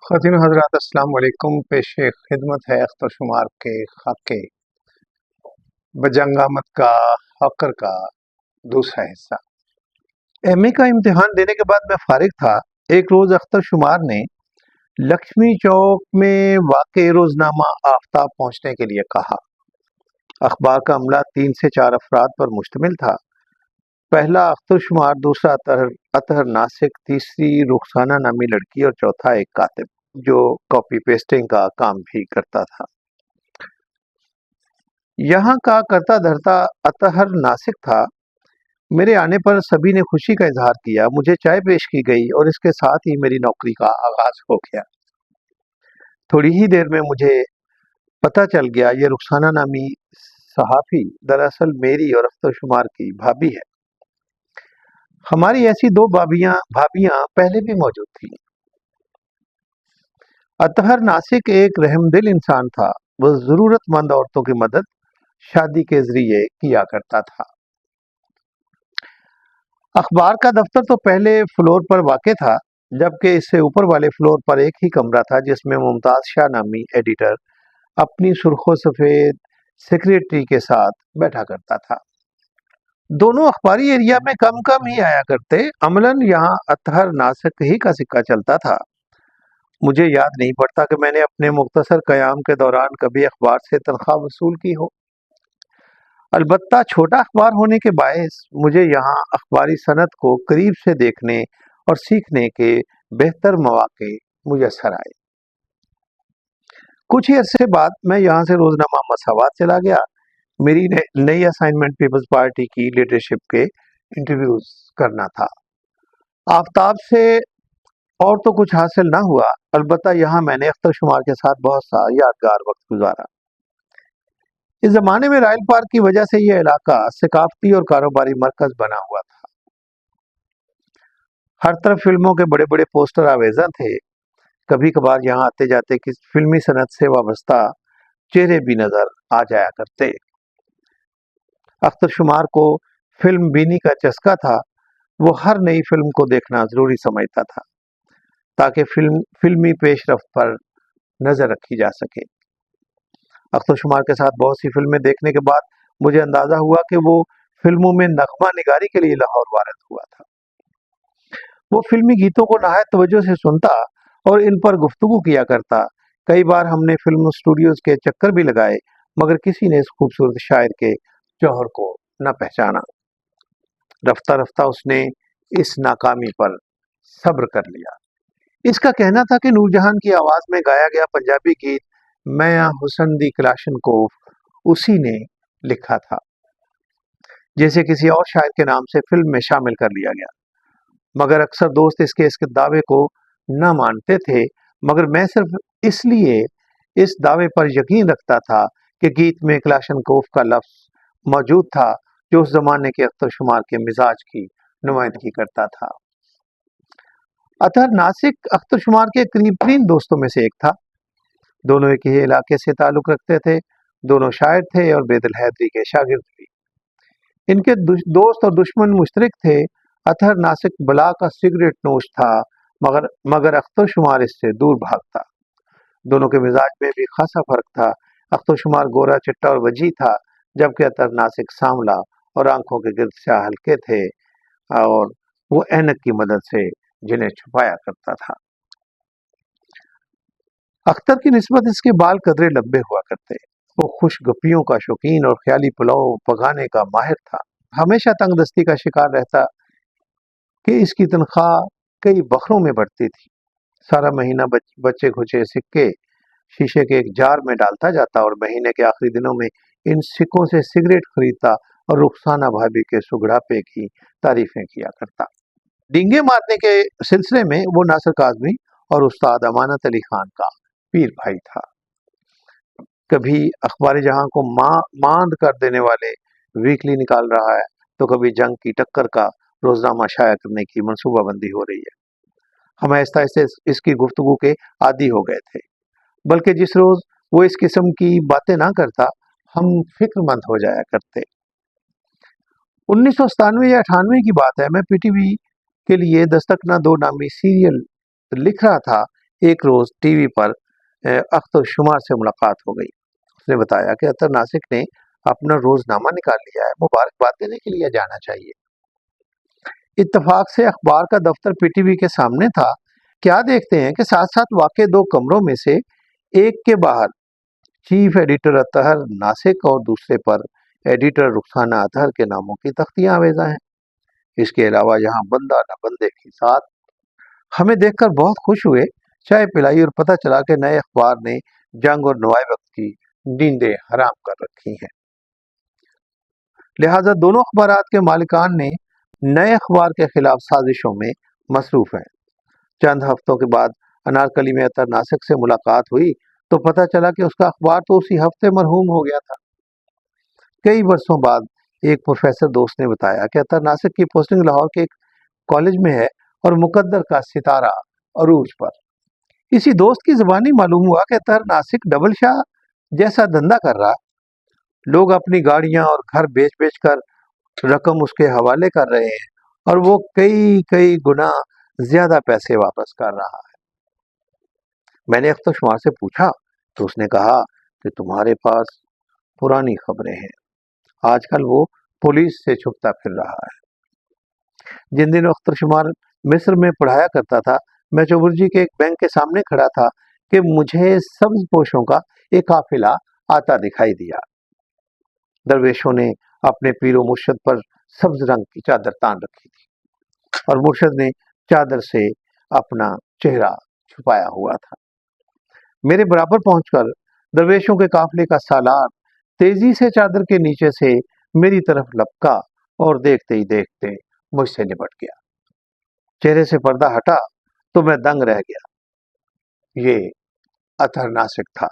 خواتین و حضرات السلام علیکم۔ پیش خدمت ہے اختر شمار کے خاکے بجنگ آمد کا حقر کا دوسرا حصہ۔ ایم اے کا امتحان دینے کے بعد میں فارغ تھا۔ ایک روز اختر شمار نے لکشمی چوک میں واقع روزنامہ آفتاب پہنچنے کے لیے کہا۔ اخبار کا عملہ 3 سے 4 افراد پر مشتمل تھا۔ پہلا اختر شمار، دوسرا اطہر ناسک، تیسری رخسانہ نامی لڑکی اور چوتھا ایک کاتب جو کاپی پیسٹنگ کا کام بھی کرتا تھا۔ یہاں کا کرتا دھرتا اطہر ناسک تھا۔ میرے آنے پر سبھی نے خوشی کا اظہار کیا، مجھے چائے پیش کی گئی اور اس کے ساتھ ہی میری نوکری کا آغاز ہو گیا۔ تھوڑی ہی دیر میں مجھے پتہ چل گیا یہ رخسانہ نامی صحافی دراصل میری اور اختر شمار کی بھابھی ہے۔ ہماری ایسی 2 بھابیاں پہلے بھی موجود تھیں۔ اطہر ناسک ایک رحم دل انسان تھا۔ وہ ضرورت مند عورتوں کی مدد شادی کے ذریعے کیا کرتا تھا۔ اخبار کا دفتر تو پہلے فلور پر واقع تھا، جبکہ اس سے اوپر والے فلور پر ایک ہی کمرہ تھا جس میں ممتاز شاہ نامی ایڈیٹر اپنی سرخ و سفید سیکریٹری کے ساتھ بیٹھا کرتا تھا۔ دونوں اخباری ایریا میں کم ہی آیا کرتے، عملاً یہاں اطہر ناسک ہی کا سکہ چلتا تھا۔ مجھے یاد نہیں پڑتا کہ میں نے اپنے مختصر قیام کے دوران کبھی اخبار سے تنخواہ وصول کی ہو۔ البتہ چھوٹا اخبار ہونے کے باعث مجھے یہاں اخباری صنعت کو قریب سے دیکھنے اور سیکھنے کے بہتر مواقع میسر آئے۔ کچھ ہی عرصے بعد میں یہاں سے روزنامہ مساوات چلا گیا۔ میری نئی اسائنمنٹ پیپلز پارٹی کی لیڈرشپ کے انٹرویوز کرنا تھا۔ آفتاب سے اور تو کچھ حاصل نہ ہوا، البتہ یہاں میں نے اختر شمار کے ساتھ بہت سا یادگار وقت گزارا۔ اس زمانے میں رائل پارک کی وجہ سے یہ علاقہ ثقافتی اور کاروباری مرکز بنا ہوا تھا۔ ہر طرف فلموں کے بڑے بڑے پوسٹر آویزاں تھے۔ کبھی کبھار یہاں آتے جاتے کسی فلمی صنعت سے وابستہ چہرے بھی نظر آ جایا کرتے۔ اختر شمار کو فلم بینی کا چسکا تھا۔ وہ ہر نئی فلم کو دیکھنا ضروری سمجھتا تھا تاکہ فلمی پیش رفت پر نظر رکھی جا سکے۔ اختر شمار کے ساتھ بہت سی فلمیں دیکھنے کے بعد مجھے اندازہ ہوا کہ وہ فلموں میں نغمہ نگاری کے لیے لاہور وارد ہوا تھا۔ وہ فلمی گیتوں کو نہایت توجہ سے سنتا اور ان پر گفتگو کیا کرتا۔ کئی بار ہم نے فلم اسٹوڈیوز کے چکر بھی لگائے، مگر کسی نے اس خوبصورت شاعر کے جوہر کو نہ پہچانا۔ رفتہ رفتہ اس نے اس ناکامی پر صبر کر لیا۔ اس کا کہنا تھا کہ نور جہان کی آواز میں گایا گیا پنجابی گیت میاں حسن دی کلاشنکوف اسی نے لکھا تھا، جیسے کسی اور شاعر کے نام سے فلم میں شامل کر لیا گیا۔ مگر اکثر دوست اس کے دعوے کو نہ مانتے تھے، مگر میں صرف اس لیے اس دعوے پر یقین رکھتا تھا کہ گیت میں کلاشنکوف کا لفظ موجود تھا جو اس زمانے کے اختر شمار کے مزاج کی نمائندگی کرتا تھا۔ اطہر ناسک اختر شمار کے قریب ترین دوستوں میں سے ایک تھا۔ دونوں ایک ہی علاقے سے تعلق رکھتے تھے، دونوں شاعر تھے اور بیدل حیدری کے شاگرد بھی۔ ان کے دوست اور دشمن مشترک تھے۔ اطہر ناسک بلا کا سگریٹ نوش تھا، مگر اختر شمار اس سے دور بھاگتا۔ دونوں کے مزاج میں بھی خاصا فرق تھا۔ اختر شمار گورا چٹا اور وجیح تھا، جبکہ اطہر ناسک سانولا اور آنکھوں کے گرد سیاہ ہلکے تھے اور وہ اینک کی مدد سے جنہیں چھپایا کرتا تھا۔ اختر کی نسبت اس کے بال قدرے لمبے ہوا کرتے۔ وہ خوش گپیوں کا شوقین اور خیالی پلاؤ پکانے کا ماہر تھا۔ ہمیشہ تنگ دستی کا شکار رہتا کہ اس کی تنخواہ کئی بکھروں میں بڑھتی تھی۔ سارا مہینہ بچے کھچے سکے شیشے کے ایک جار میں ڈالتا جاتا اور مہینے کے آخری دنوں میں ان سکوں سے سگریٹ خریدتا اور رخسانہ بھابھی کے سگڑاپے کی تعریفیں کیا کرتا۔ ڈینگے مارنے کے سلسلے میں وہ ناصر کاظمی اور استاد امانت علی خان کا پیر بھائی تھا۔ کبھی اخبار جہاں کو ماند کر دینے والے ویکلی نکال رہا ہے تو کبھی جنگ کی ٹکر کا روزنامہ شائع کرنے کی منصوبہ بندی ہو رہی ہے۔ ہم آہستہ آہستہ اس کی گفتگو کے عادی ہو گئے تھے، بلکہ جس روز وہ اس قسم کی باتیں نہ کرتا ہم فکر مند ہو جایا کرتے۔ 1997 یا 98 کی بات ہے، میں پی ٹی وی کے لیے دستک نہ دو نامی سیریل لکھ رہا تھا۔ ایک روز ٹی وی پر اختر شمار سے ملاقات ہو گئی۔ اس نے بتایا کہ اطہر ناسک نے اپنا روزنامہ نکال لیا ہے، مبارکباد دینے کے لیے جانا چاہیے۔ اتفاق سے اخبار کا دفتر پی ٹی وی کے سامنے تھا۔ کیا دیکھتے ہیں کہ ساتھ ساتھ واقع 2 کمروں میں سے ایک کے باہر چیف ایڈیٹر اطہر ناسک اور دوسرے پر ایڈیٹر رخسانہ اطہر کے ناموں کی تختیاں آویزاں ہیں۔ اس کے علاوہ یہاں بندہ نہ بندے کی ساتھ۔ ہمیں دیکھ کر بہت خوش ہوئے، چائے پلائی اور پتہ چلا کہ نئے اخبار نے جنگ اور نوائے وقت کی نیندیں حرام کر رکھی ہیں۔ لہذا دونوں اخبارات کے مالکان نے نئے اخبار کے خلاف سازشوں میں مصروف ہیں۔ چند ہفتوں کے بعد انارکلی میں اطہر ناسک سے ملاقات ہوئی تو پتہ چلا کہ اس کا اخبار تو اسی ہفتے مرحوم ہو گیا تھا۔ کئی برسوں بعد ایک پروفیسر دوست نے بتایا کہ اطہر ناسک کی پوسٹنگ لاہور کے ایک کالج میں ہے اور مقدر کا ستارہ عروج پر۔ اسی دوست کی زبانی معلوم ہوا کہ اطہر ناسک ڈبل شاہ جیسا دھندا کر رہا۔ لوگ اپنی گاڑیاں اور گھر بیچ بیچ کر رقم اس کے حوالے کر رہے ہیں اور وہ کئی گنا زیادہ پیسے واپس کر رہا ہے۔ میں نے اختر شمار سے پوچھا تو اس نے کہا کہ تمہارے پاس پرانی خبریں ہیں، آج کل وہ پولیس سے چھپتا پھر رہا ہے۔ جن دنوں اختر شمار مصر میں پڑھایا کرتا تھا، میں چوبرجی کے ایک بینک کے سامنے کھڑا تھا کہ مجھے سبز پوشوں کا ایک قافلہ آتا دکھائی دیا۔ درویشوں نے اپنے پیر و مرشد پر سبز رنگ کی چادر تان رکھی تھی اور مرشد نے چادر سے اپنا چہرہ چھپایا ہوا تھا۔ میرے برابر پہنچ کر درویشوں کے قافلے کا سالار تیزی سے چادر کے نیچے سے میری طرف لپکا اور دیکھتے ہی دیکھتے مجھ سے لپٹ گیا۔ چہرے سے پردہ ہٹا تو میں دنگ رہ گیا۔ یہ اطہر ناسک تھا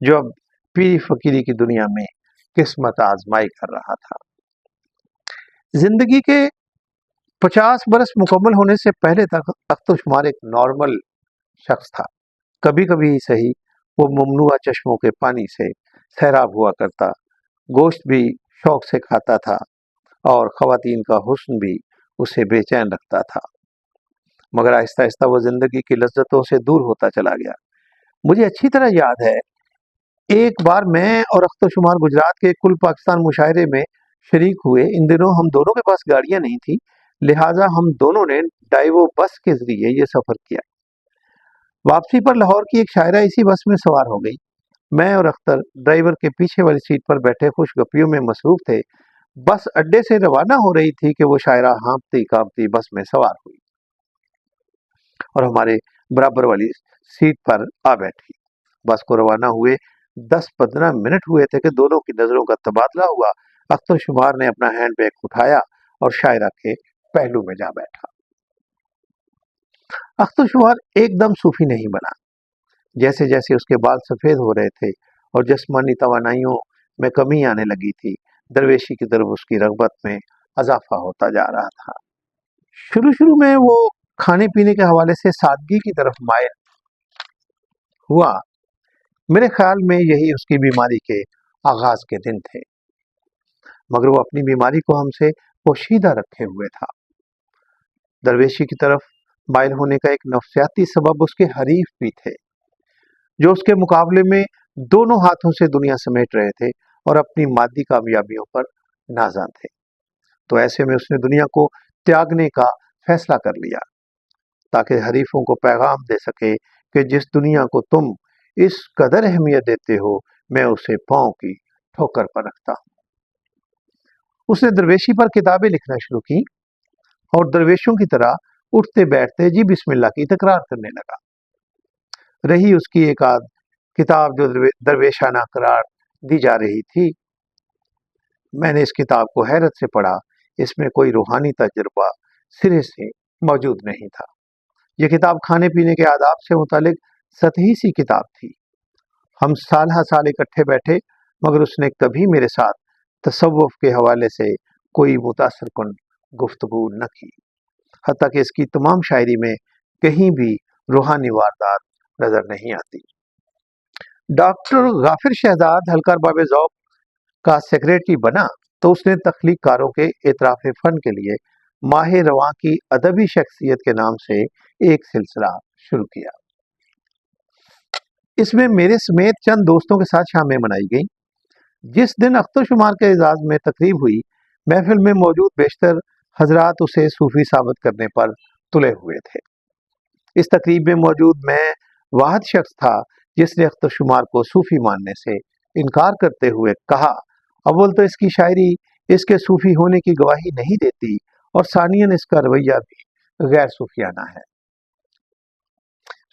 جو اب پیری فقیری کی دنیا میں قسمت آزمائی کر رہا تھا۔ زندگی کے 50 برس مکمل ہونے سے پہلے تک اختر شمار ایک نارمل شخص تھا۔ کبھی کبھی ہی صحیح وہ ممنوعہ چشموں کے پانی سے سیراب ہوا کرتا، گوشت بھی شوق سے کھاتا تھا اور خواتین کا حسن بھی اسے بے چین رکھتا تھا، مگر آہستہ آہستہ وہ زندگی کی لذتوں سے دور ہوتا چلا گیا۔ مجھے اچھی طرح یاد ہے، ایک بار میں اور اختر شمار گجرات کے کل پاکستان مشاعرے میں شریک ہوئے۔ ان دنوں ہم دونوں کے پاس گاڑیاں نہیں تھی، لہٰذا ہم دونوں نے ڈائیو بس کے ذریعے یہ سفر کیا۔ واپسی پر لاہور کی ایک شاعرہ اسی بس میں سوار ہو گئی۔ میں اور اختر ڈرائیور کے پیچھے والی سیٹ پر بیٹھے خوش گپیوں میں مصروف تھے۔ بس اڈے سے روانہ ہو رہی تھی کہ وہ شاعرہ ہانپتی کانپتی بس میں سوار ہوئی اور ہمارے برابر والی سیٹ پر آ بیٹھی۔ بس کو روانہ ہوئے 10-15 منٹ ہوئے تھے کہ دونوں کی نظروں کا تبادلہ ہوا۔ اختر شمار نے اپنا ہینڈ بیگ اٹھایا اور شاعرہ کے پہلو میں جا بیٹھا۔ اختر شمار ایک دم صوفی نہیں بنا۔ جیسے جیسے اس کے بال سفید ہو رہے تھے اور جسمانی توانائیوں میں کمی آنے لگی تھی، درویشی کی طرف اس کی رغبت میں اضافہ ہوتا جا رہا تھا۔ شروع میں وہ کھانے پینے کے حوالے سے سادگی کی طرف مائل ہوا۔ میرے خیال میں یہی اس کی بیماری کے آغاز کے دن تھے، مگر وہ اپنی بیماری کو ہم سے پوشیدہ رکھے ہوئے تھا۔ درویشی کی طرف مائل ہونے کا ایک نفسیاتی سبب اس کے حریف بھی تھے، جو اس کے مقابلے میں دونوں ہاتھوں سے دنیا سمیٹ رہے تھے اور اپنی مادی کامیابیوں پر نازاں تھے۔ تو ایسے میں اس نے دنیا کو تیاگنے کا فیصلہ کر لیا تاکہ حریفوں کو پیغام دے سکے کہ جس دنیا کو تم اس قدر اہمیت دیتے ہو، میں اسے پاؤں کی ٹھوکر پر رکھتا ہوں۔ اس نے درویشی پر کتابیں لکھنا شروع کی اور درویشوں کی طرح اٹھتے بیٹھتے جی بسم اللہ کی تکرار کرنے لگا۔ رہی اس کی ایک آدھ کتاب جو درویشانہ قرار دی جا رہی تھی، میں نے اس کتاب کو حیرت سے پڑھا۔ اس میں کوئی روحانی تجربہ سرے سے موجود نہیں تھا۔ یہ کتاب کھانے پینے کے آداب سے متعلق سطحی سی کتاب تھی۔ ہم سال ہر سال اکٹھے بیٹھے، مگر اس نے کبھی میرے ساتھ تصوف کے حوالے سے کوئی متاثر کن گفتگو نہ کی، حتیٰ کہ اس کی تمام شاعری میں کہیں بھی روحانی واردات نظر نہیں آتی۔ ڈاکٹر غافر شہزاد حلقہ ارباب ذوق کا سیکریٹری بنا تو اس نے تخلیق کاروں کے اعتراف فن کے لیے ماہ رواں کی ادبی شخصیت کے نام سے ایک سلسلہ شروع کیا۔ اس میں میرے سمیت چند دوستوں کے ساتھ شامیں منائی گئیں۔ جس دن اختر شمار کے اعزاز میں تقریب ہوئی، محفل میں موجود بیشتر حضرات اسے صوفی ثابت کرنے پر تلے ہوئے تھے۔ اس تقریب میں موجود میں واحد شخص تھا جس نے اختر شمار کو صوفی ماننے سے انکار کرتے ہوئے کہا، اول تو اس کی شاعری اس کے صوفی ہونے کی گواہی نہیں دیتی، اور ثانیاً اس کا رویہ بھی غیر صوفیانہ ہے۔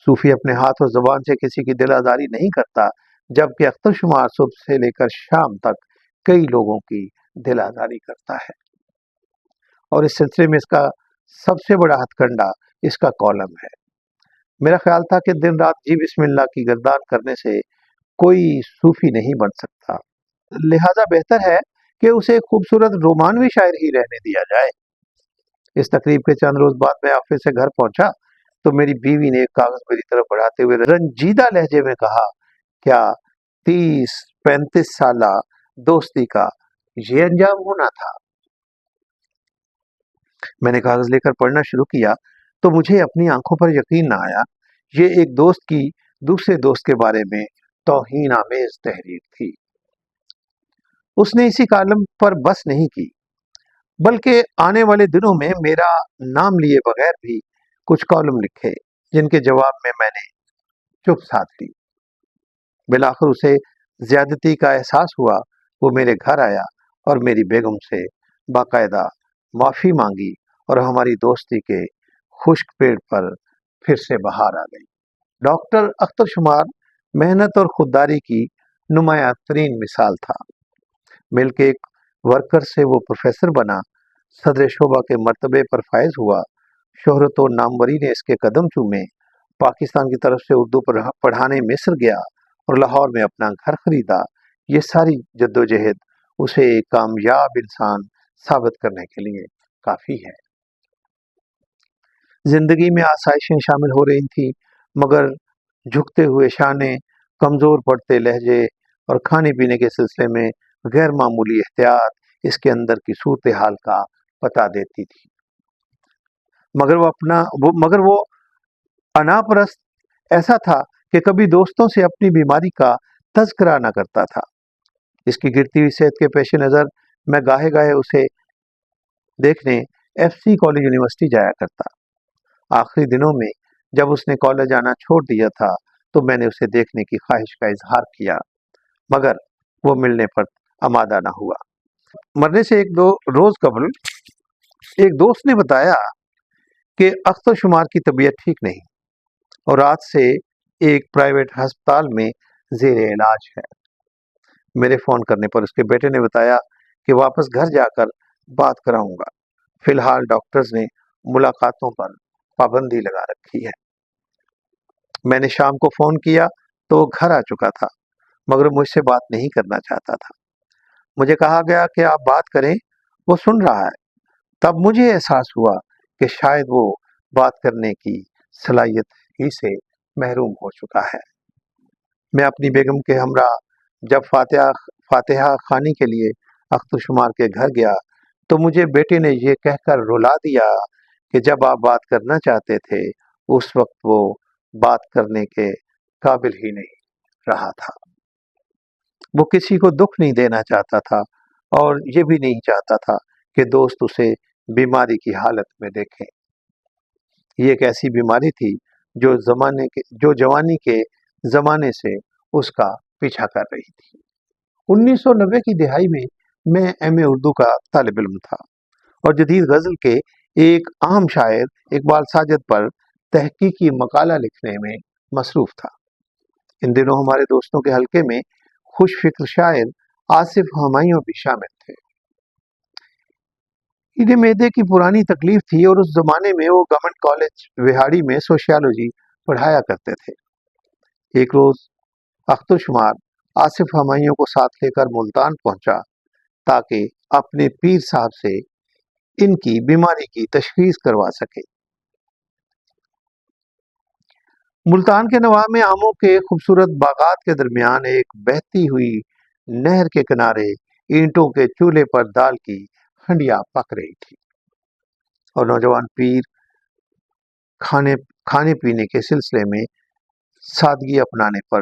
صوفی اپنے ہاتھ اور زبان سے کسی کی دل آزاری نہیں کرتا، جبکہ اختر شمار صبح سے لے کر شام تک کئی لوگوں کی دل آزاری کرتا ہے، اور اس سلسلے میں اس کا سب سے بڑا ہتھ کنڈا اس کا کالم ہے۔ میرا خیال تھا کہ دن رات جی بسم اللہ کی گردان کرنے سے کوئی صوفی نہیں بن سکتا، لہذا بہتر ہے کہ اسے ایک خوبصورت رومانوی شاعر ہی رہنے دیا جائے۔ اس تقریب کے چند روز بعد میں آفس سے گھر پہنچا تو میری بیوی نے ایک کاغذ میری طرف بڑھاتے ہوئے رنجیدہ لہجے میں کہا، کیا 30-35 سالہ دوستی کا یہ انجام ہونا تھا؟ میں نے کاغذ لے کر پڑھنا شروع کیا تو مجھے اپنی آنکھوں پر یقین نہ آیا۔ یہ ایک دوست کی دوسرے دوست کے بارے میں توہین آمیز تحریر تھی۔ اس نے اسی کالم پر بس نہیں کی، بلکہ آنے والے دنوں میں میرا نام لیے بغیر بھی کچھ کالم لکھے، جن کے جواب میں نے چپ ساتھ لی۔ بالآخر اسے زیادتی کا احساس ہوا، وہ میرے گھر آیا اور میری بیگم سے باقاعدہ معافی مانگی، اور ہماری دوستی کے خشک پیڑ پر پھر سے بہار آ گئی۔ ڈاکٹر اختر شمار محنت اور خودداری کی نمایاں ترین مثال تھا۔ مل کے ایک ورکر سے وہ پروفیسر بنا، صدر شعبہ کے مرتبے پر فائز ہوا، شہرت و ناموری نے اس کے قدم چومے، پاکستان کی طرف سے اردو پڑھانے مصر گیا اور لاہور میں اپنا گھر خریدا۔ یہ ساری جدوجہد اسے ایک کامیاب انسان ثابت کرنے کے لیے کافی ہے۔ زندگی میں آسائشیں شامل ہو رہی تھیں، مگر جھکتے ہوئے شانے، کمزور پڑتے لہجے اور کھانے پینے کے سلسلے میں غیر معمولی احتیاط اس کے اندر کی صورتحال کا پتہ دیتی تھی۔ مگر وہ انا پرست ایسا تھا کہ کبھی دوستوں سے اپنی بیماری کا تذکرہ نہ کرتا تھا۔ اس کی گرتی ہوئی صحت کے پیش نظر میں گاہے گاہے اسے دیکھنے ایف سی کالج یونیورسٹی جایا کرتا۔ آخری دنوں میں جب اس نے کالج آنا چھوڑ دیا تھا تو میں نے اسے دیکھنے کی خواہش کا اظہار کیا، مگر وہ ملنے پر آمادہ نہ ہوا۔ مرنے سے ایک دو روز قبل ایک دوست نے بتایا کہ اختر شمار کی طبیعت ٹھیک نہیں اور رات سے ایک پرائیویٹ ہسپتال میں زیر علاج ہے۔ میرے فون کرنے پر اس کے بیٹے نے بتایا کہ واپس گھر جا کر بات کراؤں گا، فی الحال ڈاکٹرز نے ملاقاتوں پر پابندی لگا رکھی ہے۔ میں نے شام کو فون کیا تو وہ گھر آ چکا تھا، مگر مجھ سے بات نہیں کرنا چاہتا تھا۔ مجھے کہا گیا کہ آپ بات کریں، وہ سن رہا ہے۔ تب مجھے احساس ہوا کہ شاید وہ بات کرنے کی صلاحیت ہی سے محروم ہو چکا ہے۔ میں اپنی بیگم کے ہمراہ جب فاتحہ خوانی کے لیے اختر شمار کے گھر گیا تو مجھے بیٹے نے یہ کہہ کر رلا دیا کہ جب آپ بات کرنا چاہتے تھے اس وقت وہ بات کرنے کے قابل ہی نہیں رہا تھا۔ وہ کسی کو دکھ نہیں دینا چاہتا تھا اور یہ بھی نہیں چاہتا تھا کہ دوست اسے بیماری کی حالت میں دیکھیں۔ یہ ایک ایسی بیماری تھی جو جوانی کے زمانے سے اس کا پیچھا کر رہی تھی۔ 1990 کی دہائی میں ایم اے اردو کا طالب علم تھا اور جدید غزل کے ایک عام شاعر اقبال ساجد پر تحقیقی مقالہ لکھنے میں مصروف تھا۔ ان دنوں ہمارے دوستوں کے حلقے میں خوش فکر شاعر آصف ہمایوں بھی شامل تھے۔ انہیں معدے کی پرانی تکلیف تھی اور اس زمانے میں وہ گورنمنٹ کالج وہاڑی میں سوشیالوجی پڑھایا کرتے تھے۔ ایک روز اختر شمار آصف ہمایوں کو ساتھ لے کر ملتان پہنچا تاکہ اپنے پیر صاحب سے ان کی بیماری کی تشخیص کروا سکے۔ ملتان کے نواح میں آموں کے خوبصورت باغات کے درمیان ایک بہتی ہوئی نہر کے کنارے اینٹوں کے چولہے پر دال کی ہنڈیاں پک رہی تھی اور نوجوان پیر کھانے پینے کے سلسلے میں سادگی اپنانے پر